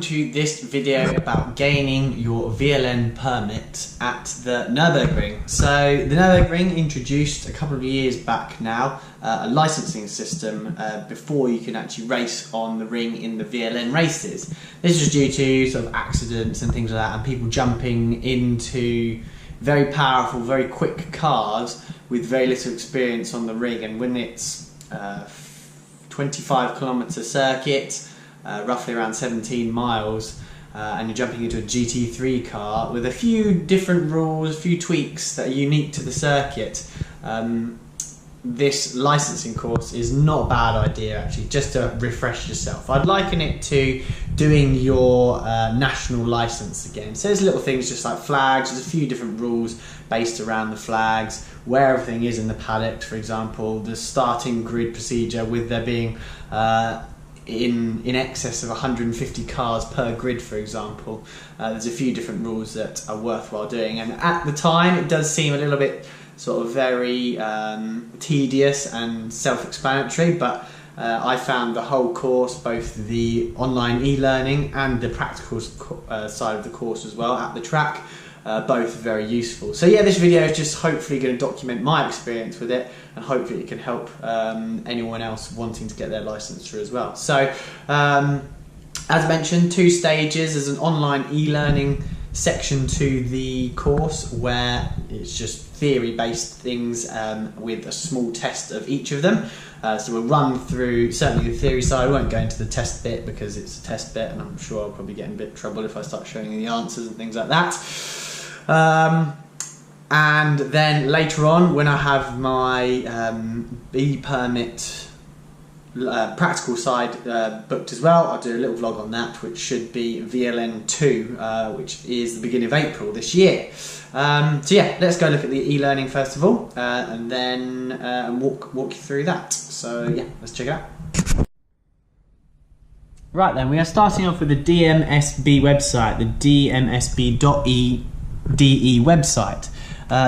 to this video about gaining your VLN permit at the Nurburgring. So the Nurburgring introduced a couple of years back now a licensing system before you can actually race on the ring in the VLN races. This was due to sort of accidents and things like that, and people jumping into very powerful, very quick cars with very little experience on the ring. And when it's 25 kilometre circuit, roughly around 17 miles, and you're jumping into a GT3 car with a few different rules, a few tweaks that are unique to the circuit. This licensing course is not a bad idea, actually, just to refresh yourself. I'd liken it to doing your national license again. So there's little things just like flags, there's a few different rules based around the flags, where everything is in the paddock, for example, the starting grid procedure with there being in excess of 150 cars per grid, for example. There's a few different rules that are worthwhile doing, and at the time it does seem a little bit sort of very tedious and self-explanatory, but I found the whole course, both the online e-learning and the practical side of the course as well at the track, both very useful. So yeah, this video is just hopefully going to document my experience with it, and hopefully it can help anyone else wanting to get their license through as well. So as mentioned, 2 stages. There's an online e-learning section to the course where it's just theory-based things with a small test of each of them. So we'll run through certainly the theory side. I won't go into the test bit because it's a test bit, and I'm sure I'll probably get in a bit of trouble if I start showing you the answers and things like that. And then later on, when I have my B permit practical side booked as well, I'll do a little vlog on that, which should be VLN 2, which is the beginning of April this year. So yeah, let's go look at the e-learning first of all, and then walk you through that. So yeah, let's check it out. Right then, we are starting off with the DMSB website, the dmsb.de website.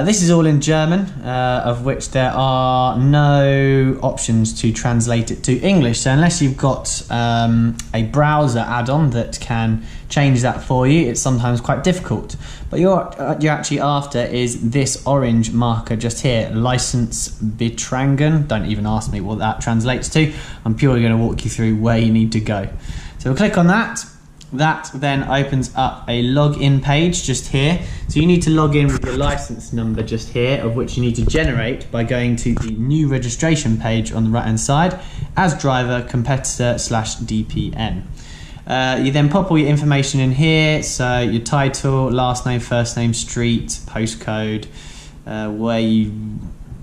This is all in German, of which there are no options to translate it to English. So unless you've got a browser add-on that can change that for you, it's sometimes quite difficult. But you're actually after is this orange marker just here, License Betrangen. Don't even ask me what that translates to. I'm purely going to walk you through where you need to go. So we'll click on that. That then opens up a login page just here. So you need to log in with your license number just here, of which you need to generate by going to the new registration page on the right hand side as driver competitor /DPN. You then pop all your information in here, so your title, last name, first name, street, postcode, where you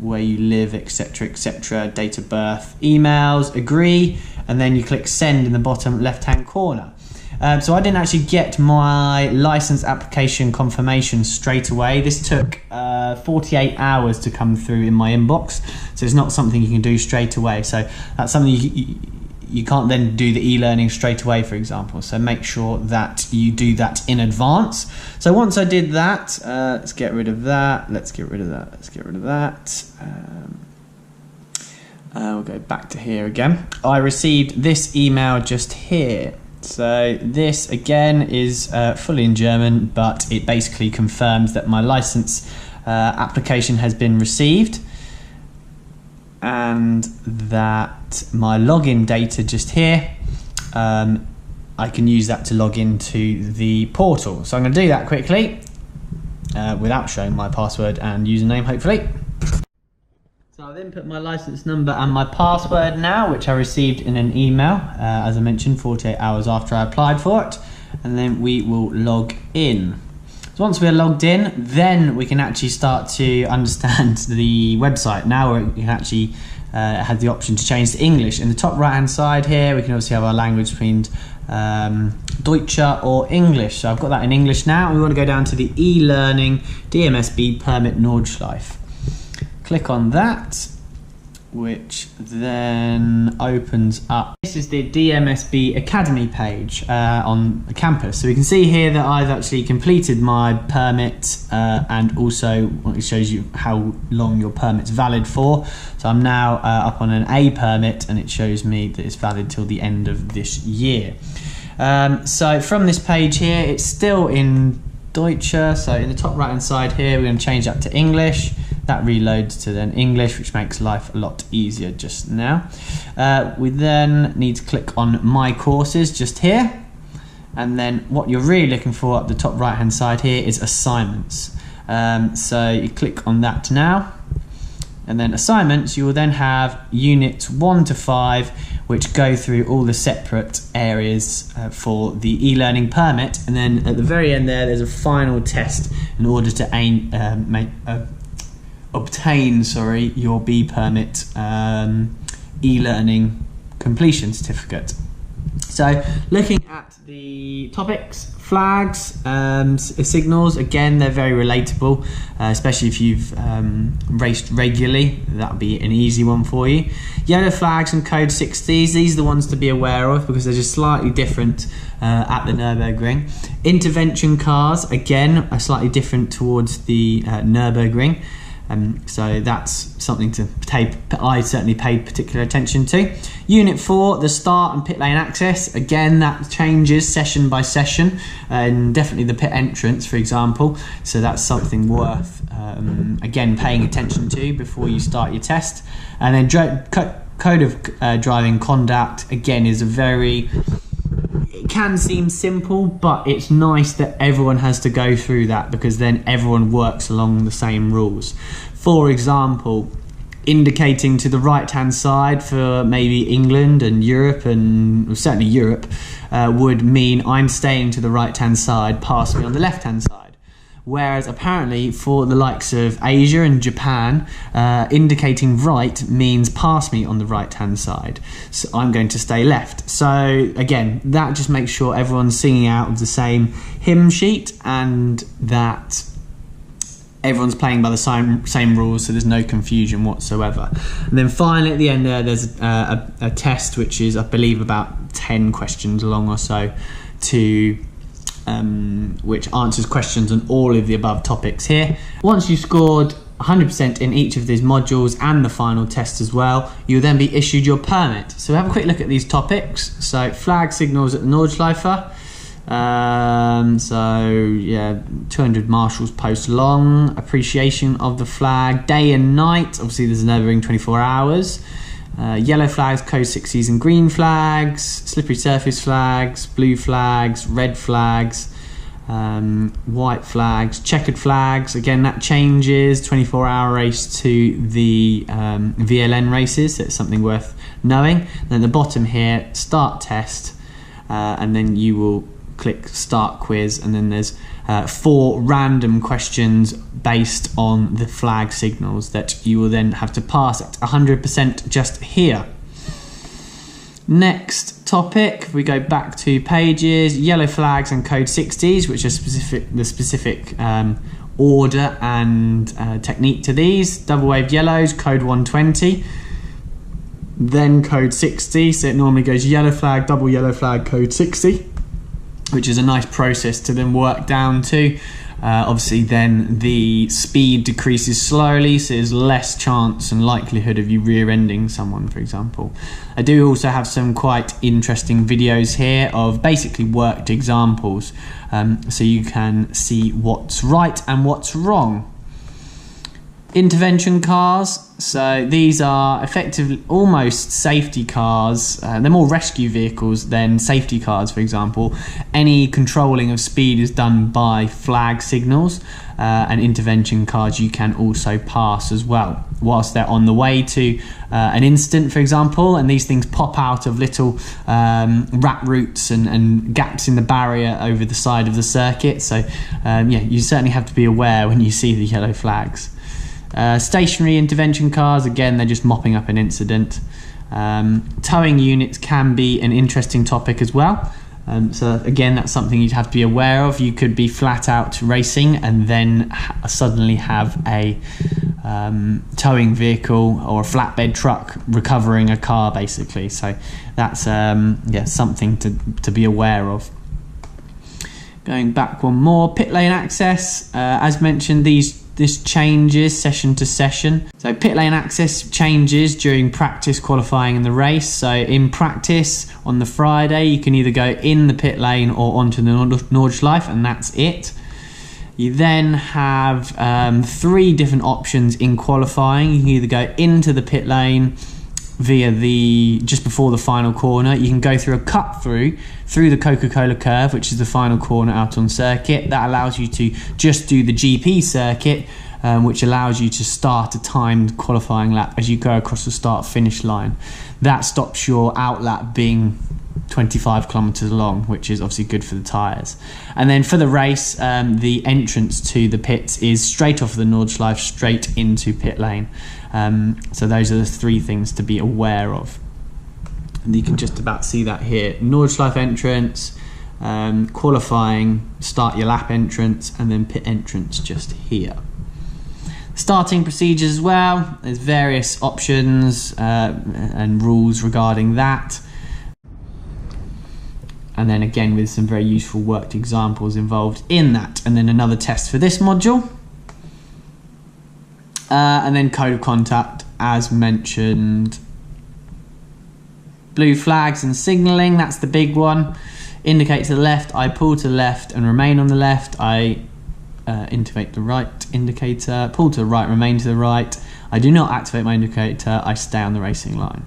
live, etc, etc, date of birth, emails, agree, and then you click send in the bottom left hand corner. So I didn't actually get my license application confirmation straight away. This took 48 hours to come through in my inbox, so it's not something you can do straight away. So that's something you can't then do the e-learning straight away, for example. So make sure that you do that in advance. So once I did that, let's get rid of that, let's get rid of that, let's get rid of that. We'll go back to here again. I received this email just here. So this again is fully in German, but it basically confirms that my license application has been received, and that my login data just here, I can use that to log into the portal. So I'm going to do that quickly without showing my password and username, hopefully. So I've input my license number and my password now, which I received in an email, as I mentioned, 48 hours after I applied for it, and then we will log in. So once we're logged in, then we can actually start to understand the website. Now we can actually have the option to change to English. In the top right hand side here, we can obviously have our language between Deutsche or English. So I've got that in English now. We want to go down to the e-learning DMSB permit Nordschleife. Click on that, which then opens up. This is the DMSB Academy page on the campus. So we can see here that I've actually completed my permit, and also it shows you how long your permit's valid for. So I'm now up on an A permit, and it shows me that it's valid till the end of this year. So from this page here, it's still in Deutsche, so in the top right hand side here we're going to change that to English. That reloads to then English, which makes life a lot easier just now. We then need to click on My Courses just here, and then what you're really looking for at the top right hand side here is assignments. So you click on that now, and then assignments, you will then have units 1 to 5, which go through all the separate areas for the e-learning permit, and then at the very end there's a final test in order to obtain your B permit e-learning completion certificate. So looking at the topics, flags, signals, again they're very relatable, especially if you've raced regularly. That'll be an easy one for you. Yellow flags and code 60s, these are the ones to be aware of because they're just slightly different at the Nurburgring. Intervention cars, again, are slightly different towards the Nurburgring. So that's something to I certainly paid particular attention to. Unit 4, the start and pit lane access. Again, that changes session by session, and definitely the pit entrance, for example. So that's something worth, again, paying attention to before you start your test. And then code of driving conduct, again, is a very... It can seem simple, but it's nice that everyone has to go through that because then everyone works along the same rules. For example, indicating to the right hand side for maybe England and Europe, and certainly Europe, would mean I'm staying to the right hand side, pass me on the left hand side. Whereas apparently for the likes of Asia and Japan, indicating right means pass me on the right hand side. So I'm going to stay left. So again, that just makes sure everyone's singing out of the same hymn sheet and that everyone's playing by the same rules, so there's no confusion whatsoever. And then finally at the end there's a test which is, I believe, about 10 questions long or so, which answers questions on all of the above topics here. Once you've scored 100% in each of these modules and the final test as well, you'll then be issued your permit. So have a quick look at these topics. So flag signals at the Nordschleife. So yeah, 200 marshals post long. Appreciation of the flag, day and night. Obviously there's a Nurburgring 24 hours. Yellow flags, code 60s and green flags, slippery surface flags, blue flags, red flags, white flags, checkered flags. Again, that changes 24-hour race to the VLN races, so it's something worth knowing. And then at the bottom here, start test, and then you will click start quiz, and then there's 4 random questions based on the flag signals that you will then have to pass at 100% just here. Next topic, we go back 2 pages, yellow flags and code 60s, which are the specific order and technique to these. Double waved yellows, code 120. Then code 60, so it normally goes yellow flag, double yellow flag, code 60, which is a nice process to then work down to. Obviously then the speed decreases slowly, so there's less chance and likelihood of you rear-ending someone, for example. I do also have some quite interesting videos here of basically worked examples, so you can see what's right and what's wrong. Intervention cars, so these are effectively almost safety cars. They're more rescue vehicles than safety cars, for example. Any controlling of speed is done by flag signals, and intervention cars you can also pass as well whilst they're on the way to an incident, for example, and these things pop out of little rat roots and gaps in the barrier over the side of the circuit. So yeah, you certainly have to be aware when you see the yellow flags. Stationary intervention cars, again, they're just mopping up an incident. Towing units can be an interesting topic as well. So again, that's something you'd have to be aware of. You could be flat out racing and then suddenly have a towing vehicle or a flatbed truck recovering a car, basically. So that's yeah, something to be aware of. Going back one more, pit lane access. As mentioned, these this changes session to session. So pit lane access changes during practice, qualifying and the race. So in practice on the Friday, you can either go in the pit lane or onto the Nordschleife, and that's it. You then have 3 different options in qualifying. You can either go into the pit lane via just before the final corner. You can go through a cut through the Coca-Cola curve, which is the final corner out on circuit. That allows you to just do the GP circuit, which allows you to start a timed qualifying lap as you go across the start-finish line. That stops your out lap being 25 kilometers long, which is obviously good for the tyres. And then for the race, the entrance to the pits is straight off the Nordschleife, straight into pit lane. So those are the 3 things to be aware of. And you can just about see that here. Nordschleife entrance, qualifying, start your lap entrance, and then pit entrance just here. Starting procedures as well. There's various options and rules regarding that. And then again with some very useful worked examples involved in that. And then another test for this module. And then code of conduct, as mentioned. Blue flags and signalling, that's the big one. Indicate to the left, I pull to the left and remain on the left. I activate the right indicator, pull to the right, remain to the right. I do not activate my indicator, I stay on the racing line.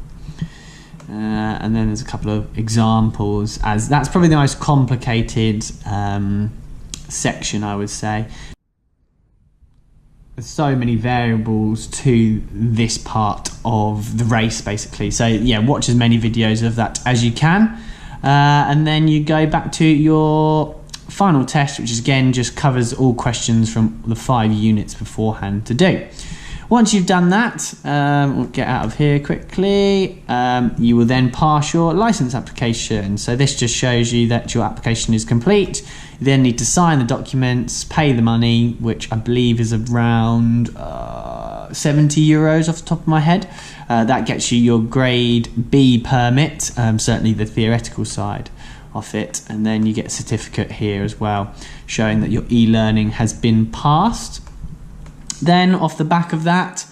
And then there's a couple of examples, as that's probably the most complicated section, I would say. There's so many variables to this part of the race, basically. So yeah, watch as many videos of that as you can. And then you go back to your final test, which is, again, just covers all questions from the 5 units beforehand to do. Once you've done that, we'll get out of here quickly, you will then pass your license application. So this just shows you that your application is complete. You then need to sign the documents, pay the money, which I believe is around 70 euros off the top of my head. That gets you your grade B permit, certainly the theoretical side of it. And then you get a certificate here as well, showing that your e-learning has been passed. Then off the back of that,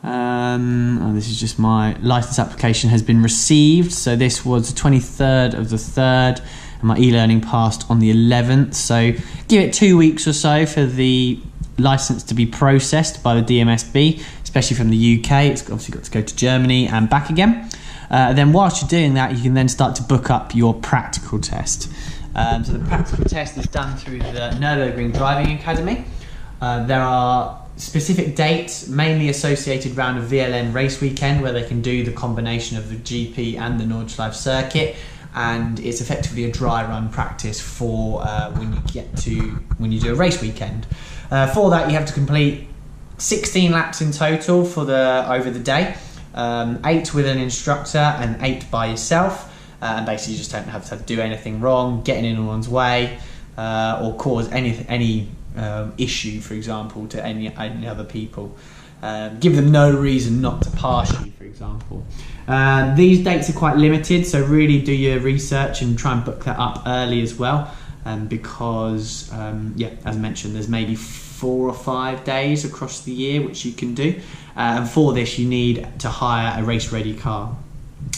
this is just my license application has been received. So this was the 23rd of the 3rd, and my e-learning passed on the 11th. So give it 2 weeks or so for the license to be processed by the DMSB, especially from the UK. It's obviously got to go to Germany and back again. Then whilst you're doing that, you can then start to book up your practical test. So the practical test is done through the Nurburgring Driving Academy. There are specific dates mainly associated around a VLN race weekend where they can do the combination of the GP and the Nordschleife circuit, and it's effectively a dry run practice for when you do a race weekend. For that, you have to complete 16 laps in total for over the day, 8 with an instructor and 8 by yourself, and basically you just don't have to do anything wrong, getting in one's way, or cause any issue, for example, to any other people. Give them no reason not to pass you, for example. These dates are quite limited, so really do your research and try and book that up early as well, because as mentioned, there's maybe 4 or 5 days across the year which you can do, and for this you need to hire a race ready car.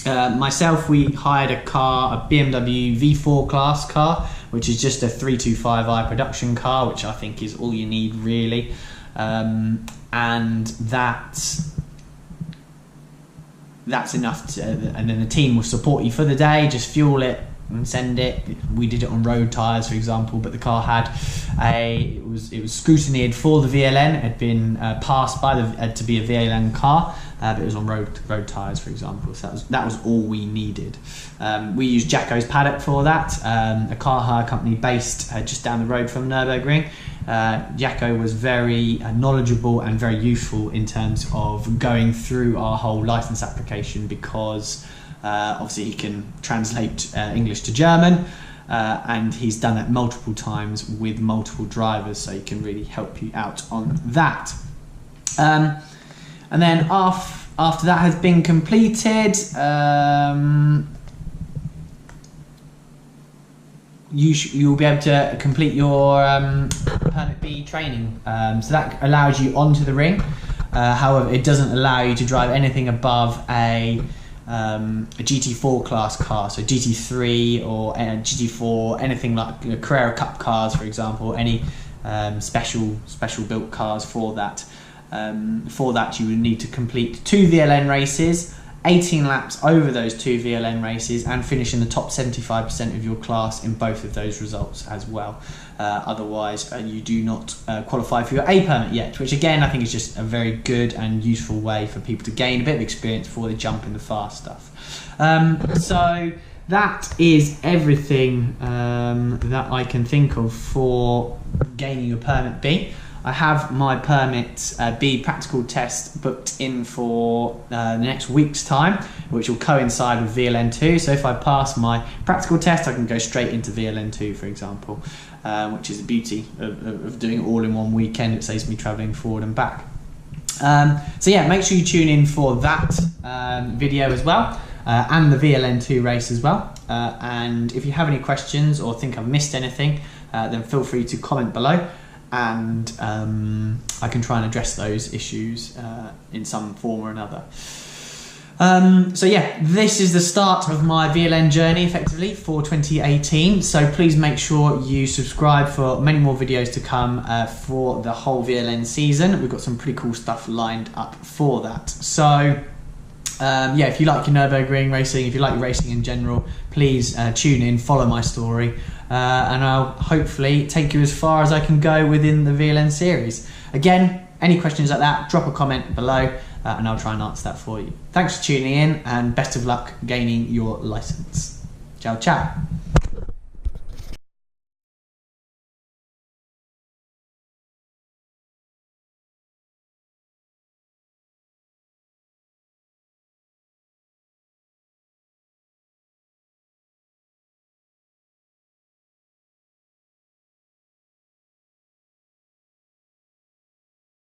Myself, we hired a BMW V4 class car, which is just a 325i production car, which I think is all you need really, and that's enough and then the team will support you for the day. Just fuel it and send it. We did it on road tyres, for example, but the car had it was scrutineered for the VLN. It had been passed by to be a VLN car, but it was on road tyres, for example. So that was all we needed. We used Jacko's Paddock for that, a car hire company based just down the road from Nurburgring. Jacko was very knowledgeable and very useful in terms of going through our whole license application, because obviously he can translate English to German, and he's done that multiple times with multiple drivers, so he can really help you out on that. And then after that has been completed, you'll be able to complete your Permit B training. So that allows you onto the ring. However, it doesn't allow you to drive anything above a GT4 class car, so GT3 or GT4, anything like Carrera Cup cars, for example, any special built cars for that. For that, you would need to complete 2 VLN races, 18 laps over those 2 VLN races, and finish in the top 75% of your class in both of those results as well. Otherwise, you do not qualify for your A permit yet, which again I think is just a very good and useful way for people to gain a bit of experience before they jump in the fast stuff. So that is everything that I can think of for gaining your Permit B. I have my Permit B practical test booked in for the next week's time, which will coincide with VLN2. So if I pass my practical test, I can go straight into VLN2, for example, which is the beauty of doing it all in one weekend. It saves me travelling forward and back. So yeah, make sure you tune in for that video as well, and the VLN2 race as well. And if you have any questions or think I've missed anything, then feel free to comment below, and I can try and address those issues in some form or another. So yeah, this is the start of my VLN journey effectively for 2018, so please make sure you subscribe for many more videos to come for the whole VLN season. We've got some pretty cool stuff lined up for that. So yeah, if you like your Nurburgring racing, if you like racing in general, please tune in, follow my story, and I'll hopefully take you as far as I can go within the VLN series. Again, any questions like that, drop a comment below, and I'll try and answer that for you. Thanks for tuning in, and best of luck gaining your license. Ciao, ciao.